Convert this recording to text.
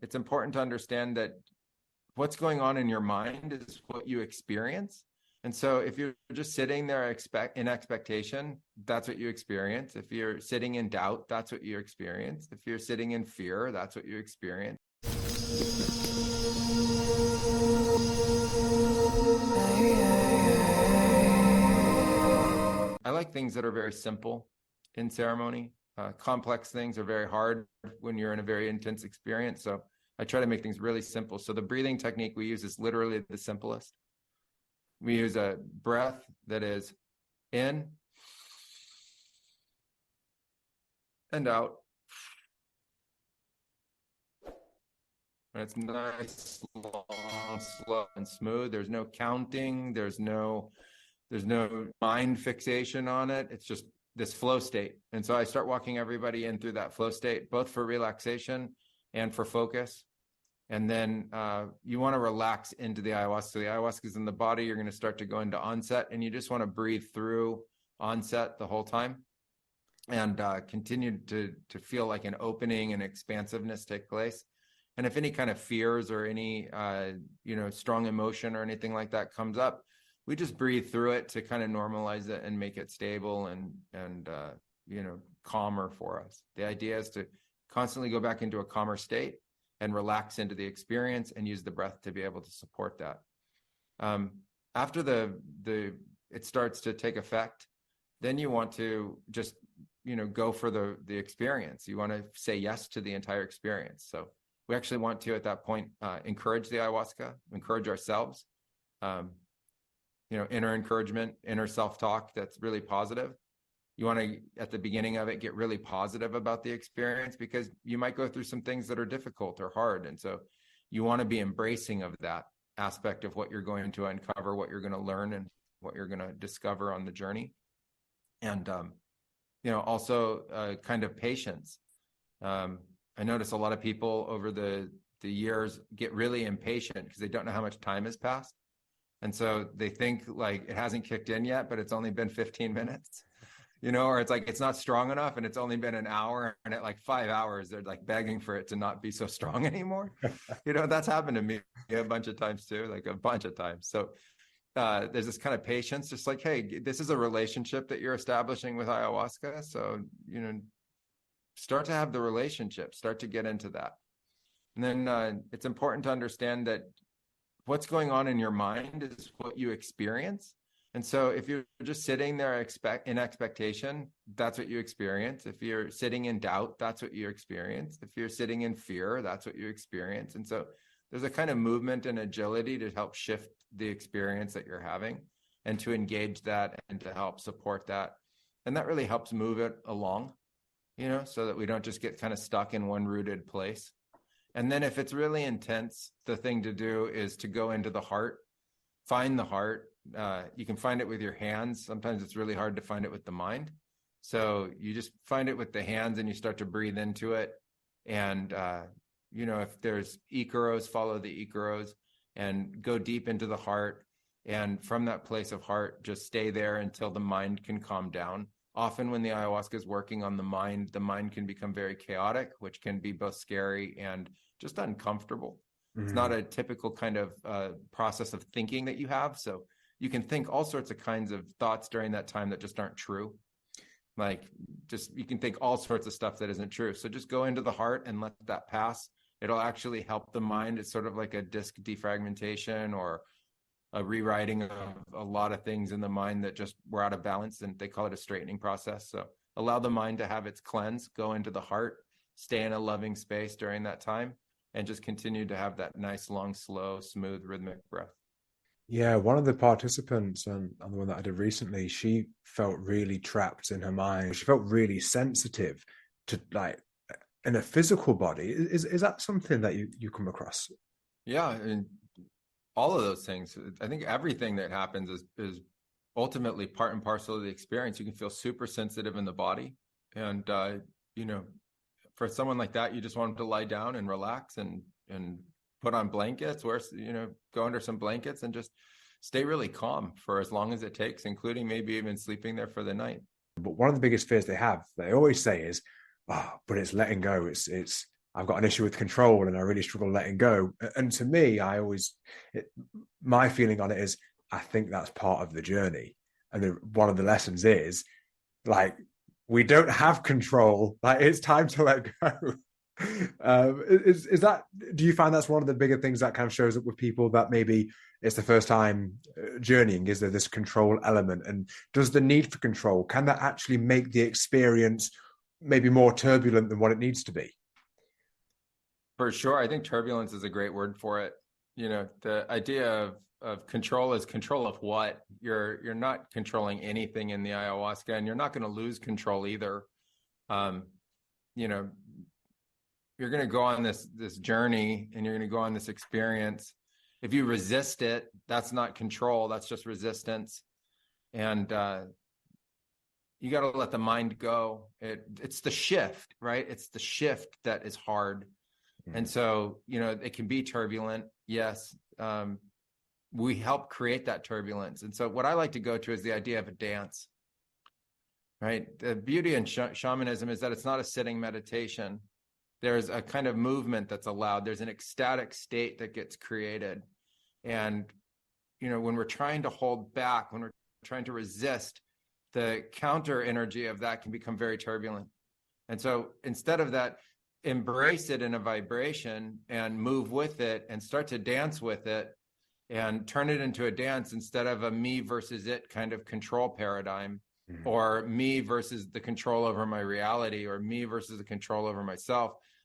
it's important to understand that what's going on in your mind is what you experience. And so if you're just sitting there in expectation, that's what you experience. If you're sitting in doubt, that's what you experience. If you're sitting in fear, that's what you experience. I like things that are very simple in ceremony. Complex things are very hard when you're in a very intense experience. So I try to make things really simple. So the breathing technique we use is literally the simplest. We use a breath that is in and out. And it's nice, long, slow, and smooth. There's no counting. There's no mind fixation on it. It's just this flow state. And so I start walking everybody in through that flow state, both for relaxation and for focus. And then you want to relax into the ayahuasca. So the ayahuasca is in the body. You're going to start to go into onset, and you just want to breathe through onset the whole time and continue to feel like an opening and expansiveness take place. And if any kind of fears or any strong emotion or anything like that comes up, we just breathe through it to kind of normalize it and make it stable and calmer for us. The idea is to constantly go back into a calmer state and relax into the experience and use the breath to be able to support that. After it starts to take effect, then you want to just go for the experience. You want to say yes to the entire experience. So we actually want to, at that point, encourage the ayahuasca, encourage ourselves. Inner encouragement, inner self-talk that's really positive. You want to, at the beginning of it, get really positive about the experience, because you might go through some things that are difficult or hard. And so you want to be embracing of that aspect of what you're going to uncover, what you're going to learn, and what you're going to discover on the journey. And, also kind of patience. I notice a lot of people over the years get really impatient because they don't know how much time has passed. And so they think like it hasn't kicked in yet, but it's only been 15 minutes. Or it's like it's not strong enough and it's only been an hour, and at like 5 hours they're like begging for it to not be so strong anymore. That's happened to me a bunch of times too, like a bunch of times. So there's this kind of patience, just like, hey, this is a relationship that you're establishing with ayahuasca. So, start to have the relationship, start to get into that. And then it's important to understand that what's going on in your mind is what you experience. And so if you're just sitting there in expectation, that's what you experience. If you're sitting in doubt, that's what you experience. If you're sitting in fear, that's what you experience. And so there's a kind of movement and agility to help shift the experience that you're having and to engage that and to help support that. And that really helps move it along, so that we don't just get kind of stuck in one rooted place. And then if it's really intense, the thing to do is to go into the heart, find the heart. You can find it with your hands. Sometimes it's really hard to find it with the mind. So you just find it with the hands and you start to breathe into it. And, if there's icaros, follow the icaros and go deep into the heart. And from that place of heart, just stay there until the mind can calm down. Often when the ayahuasca is working on the mind can become very chaotic, which can be both scary and just uncomfortable. Mm-hmm. It's not a typical kind of process of thinking that you have. So you can think all sorts of kinds of thoughts during that time that just aren't true. Like you can think all sorts of stuff that isn't true. So just go into the heart and let that pass. It'll actually help the mind. It's sort of like a disc defragmentation or a rewriting of a lot of things in the mind that just were out of balance, and they call it a straightening process. So allow the mind to have its cleanse, go into the heart, stay in a loving space during that time, and just continue to have that nice, long, slow, smooth, rhythmic breath. Yeah, one of the participants on the one that I did recently, she felt really trapped in her mind. She felt really sensitive to like in a physical body. Is that something that you come across? Yeah, and all of those things. I think everything that happens is ultimately part and parcel of the experience. You can feel super sensitive in the body. And, for someone like that, you just want them to lie down and relax and put on blankets, go under some blankets and just stay really calm for as long as it takes, including maybe even sleeping there for the night. But one of the biggest fears they always say is, but it's letting go. It's I've got an issue with control and I really struggle letting go. And to me, my feeling on it is, I think that's part of the journey. And one of the lessons is like, we don't have control. Like, it's time to let go. Is that, do you find that's one of the bigger things that kind of shows up with people that maybe it's the first time journeying? Is there this control element? And does the need for control, can that actually make the experience maybe more turbulent than what it needs to be? For sure. I think turbulence is a great word for it. The idea of control is control of what? You're not controlling anything in the ayahuasca, and you're not going to lose control either. You're going to go on this journey, and you're going to go on this experience. If you resist it, that's not control, that's just resistance. And you got to let the mind go. It's the shift, right? It's the shift that is hard. And so, it can be turbulent. Yes. We help create that turbulence. And so what I like to go to is the idea of a dance, right? The beauty in shamanism is that it's not a sitting meditation. There's a kind of movement that's allowed. There's an ecstatic state that gets created. And, when we're trying to hold back, when we're trying to resist, the counter energy of that can become very turbulent. And so instead of that, embrace it in a vibration and move with it and start to dance with it and turn it into a dance instead of a me versus it kind of control paradigm, or me versus the control over my reality, or me versus the control over myself.